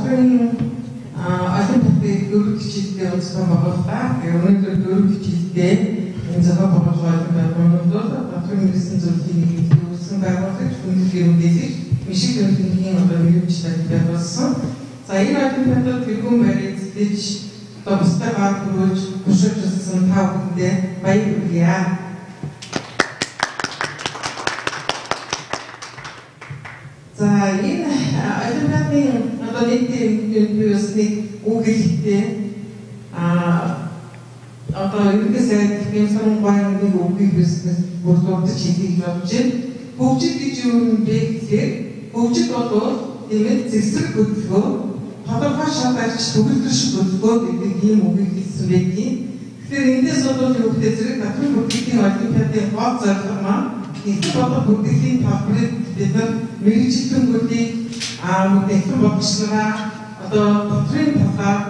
Батрын Олимпиадын дөрөв жилдээ онцлог байгууллаа. Өнөөдөр дөрөв жилдээ энэ зохион байгуулалт Олимпиадад Батрын ирсэн зүйлийг үүсгэн байгуулах хүндрэл мэдээлэл мишиг төлөвлөгийн мөрөмжлөлт байгуулсан. За энэ Олимпиадад тэргүүн барьж зэтэж бусдаа гар хүргэж хөшөөжсөн та бүхэндээ баяр хүргье. За энэ Олимпиадын нийтийн юусны үгэлтэй ерөнхийдөө тийм сонгоёны үгийг бизнес бүрдүүлж хийх явж байна. Хөгжил гэж юу вэ гэхээр хөгжил бол нэмэлт зэвсэг хөдөлгөөн тодорхой шалтгаалж төгөлдөр шиг хөдөлгөөн гэдэг ийм үгийг хэлсэн байдгийг. Тэгэхээр эндээс бол юу гэдэг зэрэг Батрын бүтээгдэхүүн Олимпиадын гол зорилго маань нэгэн бодох бүтээгдэхүүн талбарт бид нар мэргэжилтэнүүдийг нэгэн бодгочлогоо одоо Батрын талаар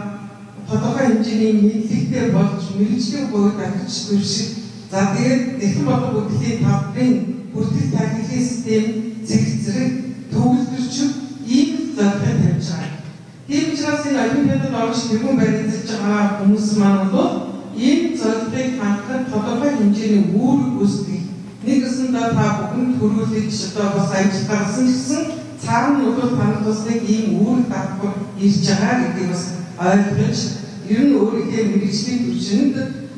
тодорхой хэмжээний мэдлэгтэй болж мэргэжлийн хувьд агчгүй шиг за тэгээд нэгэн бодох бүтээгдэхүүн талбарын бүртгэл тархины систем зэрэг төгөлдрч ийм зорилгыг тавьж байгаа. Тийм учраас энэ Олимпиадад орж тэргүүн баримталж байгаа хүмүүс маань бол ийм зорилгыг хангах тодорхой хэмжээний үүрэг үүсгэх нэгэсэндээ та бүхэн төрүүлж одоо бас ажил гаргасан гэсэн цаана нь бол танах бас нэг ийм үүрэг давхар ирж байгаа гэдгийг бас ойлгож ер нь өөрийнхөө мэргэжлийн түвшинд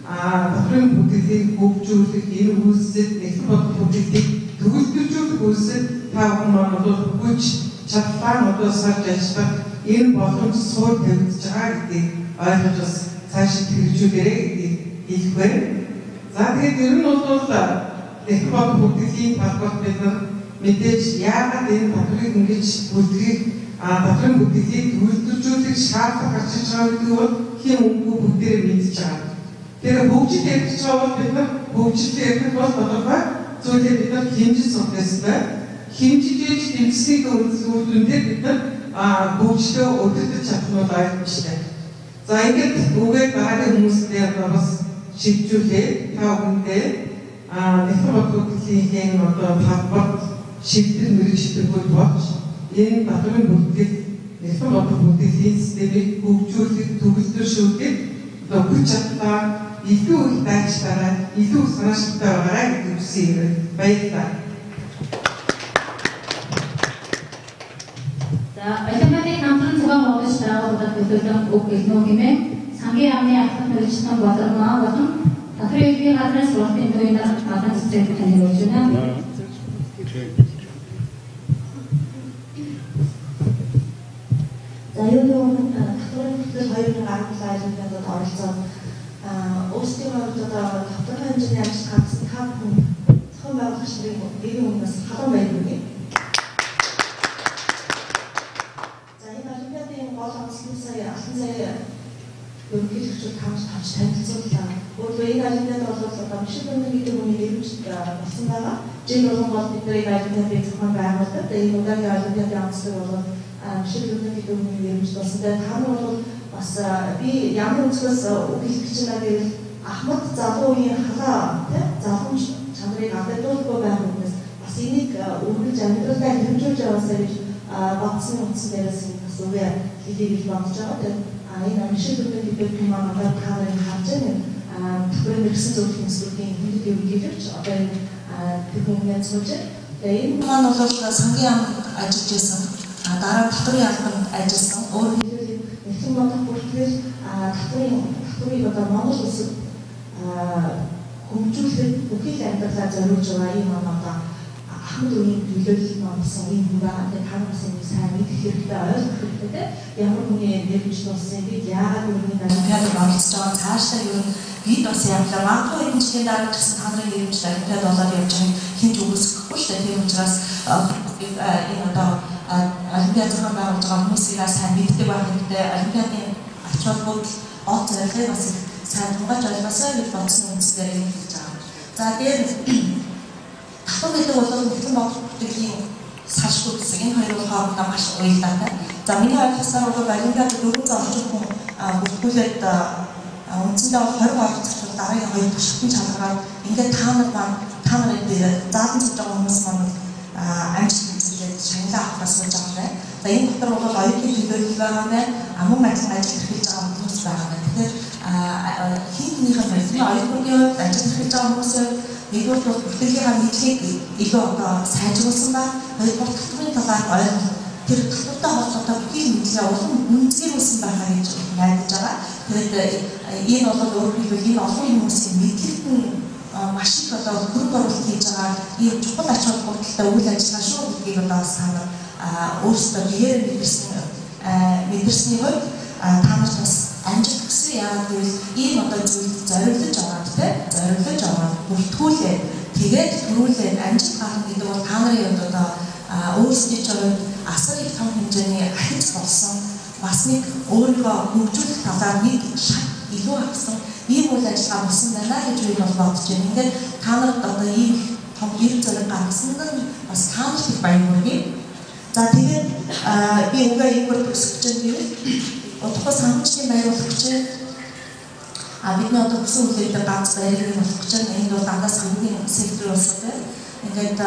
Батрын бүтээгдэхүүнийг хөгжүүлэх энэ үйлсэд нэгэн бодох бүтээгдэхийг төгөлдржүүлэх үйлсэд та бүхэн маань бол хүч чадлаа одоо сарж ажиллах энэ боломж суур тавьж байгаа гэдгийг ойлгож бас цаашид хэрэгжүүлээрэй гэдгийг хэлэх байна. За тэгээд ер нь бол нэгэн бодох бүтээгдэхүүний талбарт бид нар мэдээж яагаад энэ Батрыг ингэж бүтэгийг Батрын бүтэгийг төгөлдржүүлэх шаардлага гарч иж байгаа гэдэг бол хэм үгүй бүгдээр мэдж байгаа. Тэгэхээр хөгжил ярих бол бид нар хөгжил ярих бол тодорхой зүйлээ бид нар хэмжиж сурах ёстой. Хэмжиж тэмцэхийг үндсээр бид нар хөгжлөө өдөртөж чадах нь ойлгомжтой. За ингээд үгээр дараагийн хүмүүстээ бас шийдвэрлээ. Та бүхэндээ нэгэн бодох бүтээгдэхүүн одоо талбарт шийдвэр мэргэжилтэнүүд болж энэ Батрын бүтээл нэгэн бодох бүтээгдэхүүн системийг хөгжүүлэх төгөлдршүүлэх одоо хүч чадлаа илүү их дайчлаараа илүү санаачтай байгаарай гэдэг үгсийг баярлалаа. За Олимпиадын хамтран зохион байгуулж байгууллагад төлөвлөсөн үг гэнэ хэмээн сангийн яамны ахлах мэргэжилтэн бодлогоо болон Батрын иргэний газрын спортын төвийн надан цэцэг танилцуулж байна. За юуны Батрын бүтээл 2017 Олимпиадад оролцоод өөрсдийн хувьд одоо тодорхой хэмжээний ажил гаргасан та бүхэн зохион байгуулагч нарын нэгэн өмнөөс халуун баярлалаа. За энэ Олимпиадын гол онцлог сая алтан сая ерөнхийлөгчд хамт танилцууллаа. Өөрөөр энэ Олимпиад бол одоо мишиг өндөр гэдэг хүний нэрмжтэй болсон байгаа. Жин болон бол бидний Олимпиадын зохион байгуулалт энэ удаагийн Олимпиадын онцлог бол мишиг өндөр гэдэг хүний нэрмжтэй болсон. Тэгээд та нар бол бас би ямар өнцгөөс үгэлэгч нар гэвэл Ахмад залуу үеийн халаа залуучууд чанарыг авдагдуулахгүй байх юмнаас бас энийг үргэлж амьдралдаа хэрэгжүүлж яваасаа гэж бодсон үндсэн дээрээс бас үгээ хэлийг бодож байгаа. Тэгээд энэ мишиг өндөр гэдэг хүн маань одоо камерыг харж байгаа. Батрын ирсэн зөвлөх институтын хүндэт ерөнхийлөгч одоо энэ хүмүүний цуж. Тэгээд энэ маань бол сангийн яамд ажиллаж байсан. Дараа Батрын яамд ажилласан. Өөр нэгэн бодох бүртгэл Батрыг одоо Монгол улсад хөгжүүлэх бүхэл амьдралаа зориулж байгаа юм одоо Ахмад үеийн төлөөлөл номсон юм байна. Тэгээд хаанаас энэ сайн мэдэх хэрэгтэй ойлгох хэрэгтэй. Ямар хүний нэрмж тулсан бид яагаад үүнийг Олимпиадад оролцож байгаа цаашаа юу бид бас явлаа. Магадгүй энэ жилийн дараа гэсэн та нарын нэрмж Олимпиад болоод явж байгааг хэн ч үгүйсэхгүй л тийм учраас энэ одоо Олимпиад зохион байгуулж байгаа хүмүүсийг сайн мэддэг байх хэрэгтэй. Олимпиадын ач холбогдол гол зорилгыг бас сайн тунгааж ойлгосоо гэж бодсон үндсээр юм хэлж байгаа. За дээр татвар гэдэг бол нэгэн бодох бүтээгдэхүүн салшгүй гэсэн энэ хоёр хоорондоо маш уялдаатай. За миний ойлгосоор бол Олимпиадад 400 орчим хүн бүртгүүлээд үндсэндээ бол 20 оролцогч дараагийн хоёр туршилтын чанараар ингээд та нар энэ заалан цуж байгаа хүмүүс маань амжилт үзүүлээд шагнал авахаас сууж байгаа юм. За энэ дотор бол оюутны төлөөлөл байгаа нэ мөн ажил эрхэлж байгаа хүмүүс байгаа нэ. Тэгэхээр хин хинийхэн байсан оюутны хувьд ажил эрхэлж байгаа хүмүүсээ нэгдүгээр бол бүртгэлийн мэдлэгийг илүү одоо сайжруулсан ба хоёрдугаар татврын талаар ойлгох тэр татвартай холбоотой бүхий мэдлэгээ улам үнэлгээсэн байхаа гэж найдаж байгаа. Тэгээд энэ бол өөрөөр хэлбэл энэ олон хүмүүсийн мэдлэгт нь маш их одоо хөрөнгө оруулалт хийж байгаа ийм чухал ач холбогдолтой үйл ажиллагаа шүү гэдгийг одоо санаа өөрсдөө биеэр мэдэрсний хувьд та нарт бас амжилт хүсье. Яагаад гэвэл ийм одоо зүйлд зориулж аваад бүртгүүлээд тэгээд төрүүлээд амжилт гаргах гэдэг бол та нарын одоо өөрсдийн хувьд асар их том хэмжээний ахиц болсон бас нэг өөрийгөө хөгжүүлэх талаар нэг шат илүү авсан ийм үйл ажиллагаа болсон байна гэж би бол бодож байна. Ингээд та нарт одоо ийм том эрх зориг гаргасан нь бас та нарт их баяр хүргэе. За тэгээд би угаа иймэр төсөж байгаа удахгүй санамжийн баяр болох гэж бидний одоо хүсэн үлдээдэг ганц баярыг болох гэж энэ бол дандаа сангийн сектор болсоо ингээд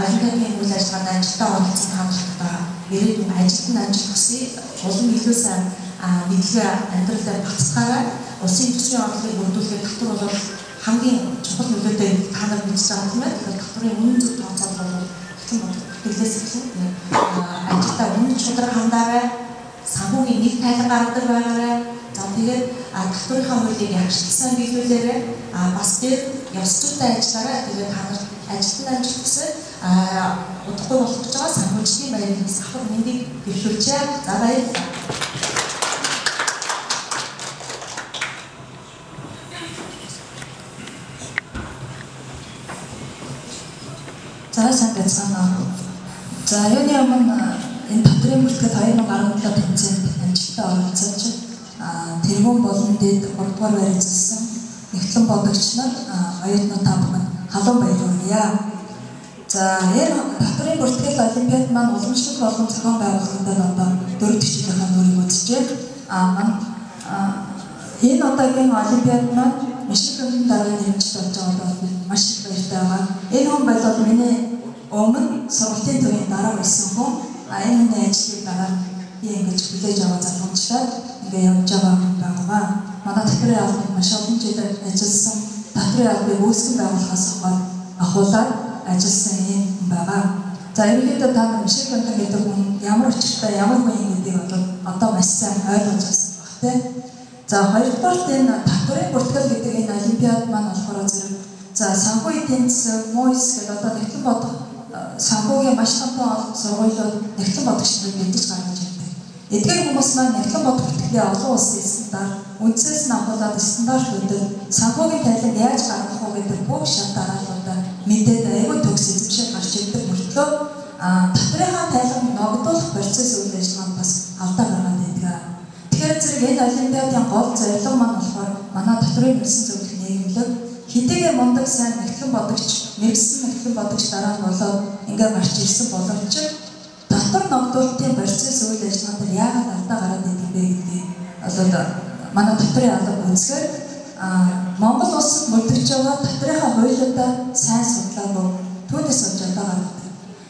олимпиадын үйл ажиллагаанд ажилтаа оролцсон хамтдаа ирээдүйн ажилтны амжилт хүсье. Улам илүү сайн мэдлэгээ амьдралдаа бацгаараа улсын төсвийн орлогыг бүрдүүлэхэд татвар бол хамгийн чухал нөлөөтэй та нар мэдж байгаа юм байна. Тэгэхээр татврын үнэн зөв тооцоол бол хэцүү бүтэглээс эхлэн ажилтаа үнэн чудраг хандаарай, санхүүгийн нэг тайлан гаргадаг байгаарай. За тэгээд татврынхаа хуулийг ягчлсан биелүүлээрэй. Бас дээр ёс зүйтэй ажиллаарай. Тэгээд та нар ажилтны амжилт хүсье удахгүй болох гэж байгаа санхүүжлийн баярыг авах мэндийг бэлүүлжээ. За баярлалаа. За сайн байцгаана. За юуны өмнө энэ татврын бүртгэл 2017 тэмцээнд амжилттай оролцож тэргүүн болон дэд 3-р байр эзэлсэн нэгтлэн бодогч нар оюутнууд та бүхэнд халуун баяр хүргье. За энэ татврын бүртгэл олимпиад маань уламжлалт болон зохион байгуулалтад одоо 4 төчлийнхаа нүрийг үзжээ. Энэ удаагийн олимпиад маань Мишелийн дараа нэмж болж байгаа бол маш их баяртай байгаа. Энэ хүн бол миний өмнө сургуулийн төвийн дараа байсан хүн. Энэ хүний ажлыг дараа ингэж хүлээж аваа залгамжлаад ингээ явж байгаа хүн байгаа. Манай татврын албанд маш олон жил ажилласан, татврын албыг үүсгэн байгуулахаас ахуулаад ажилласан юм байгаа. За ерөнхийдөө та Мишель гэдэг хүн ямар учиртай, ямар хүн юм гэдгийг одоо маш сайн ойлгож байсан багтай. За хоёрдугаар энэ татврын бүртгэл гэдэг энэ олимпиад маань болохоор зэрэг за санхүү эдийн засаг, МОИС гэдэг одоо нэгтлэн бодох санхүүгийн маш томхон сургуулиуд нэгтлэн бодогч нарыг бэлдэж гаргаж ирдэг. Эдгээр хүмүүс маань нэгтлэн бодох бүртгэлийн олон улсын стандарт, үндсээс нь ахуулаад стандартуудад санхүүгийн тайлан яаж гаргах вэ гэдэг бүх шат дараалалуудаа мэдээд аюул төгс эзэмшиж гарч ирдэг мөртлөө татврынхаа тайлан ногдуулах процесс үйл ажиллагаанд бас алдаа гаргаад байдаг. Тэгэхээр зэрэг энэ олимпиадын гол зорилго маань болохоор манай татврын мэргэсэн зөвлөх нийгэмлэг хэдийгээр мундаг сайн нэгтлэн бодогч, мэргэсэн нэгтлэн бодогч дараа нь болоод ингээд гарч ирсэн боловч татвар ногдуулалтын процесс үйл ажиллагаанд яагаад алдаа гараад идэв бэ гэдгийг одоо манай татврын алба үзэхээр Монгол улсад мөрдөж байгаа татврынхаа хуулиудаа сайн судлаагүй түүнээс болж алдаа гардаг.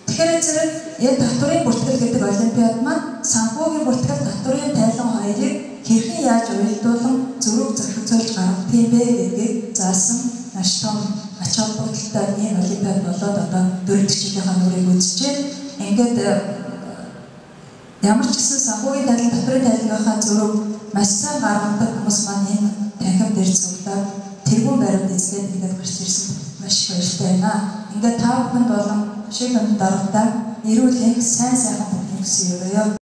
Тэгэхээр зэрэг энэ татврын бүртгэл гэдэг олимпиад маань санхүүгийн бүртгэл татврын тайлан хоёрыг хэрхэн яаж уялдуулан зөрүүг зохицуулж гаргах юм бэ гэдгийг заасан маш том ач холбогдолтой энэ олимпиад болоод одоо 4 төчлийнхаа нүрийг үзчихээ. Ингээд ямар ч гэсэн санхүүгийн тайлан татврын тайлангийнхаа зөрүүг маш сайн гаргадаг хүмүүс маань энэ танхим дээр цуглаад тэргүүн байранд эзлээд ингээд гарч ирсэн маш их баяртай байна. Ингээд та бүхэнд болон шиг дараатай эрүүл их сайн сайхан бүхэн гэсэн юм.